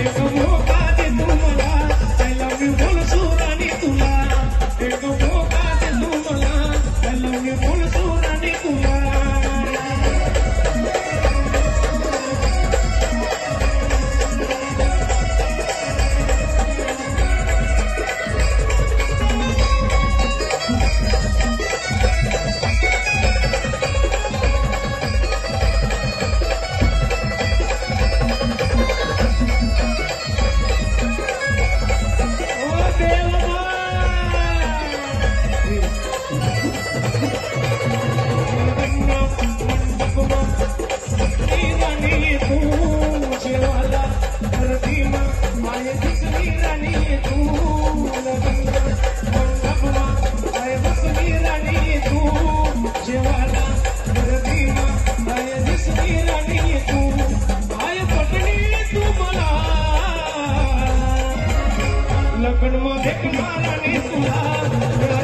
एक मोका दे तू मला I love you बोलतो राणी तुला एक मोका दे तू मला आय लव्ह यू बोलतो राणी तुला लगन मध्ये राणी तुला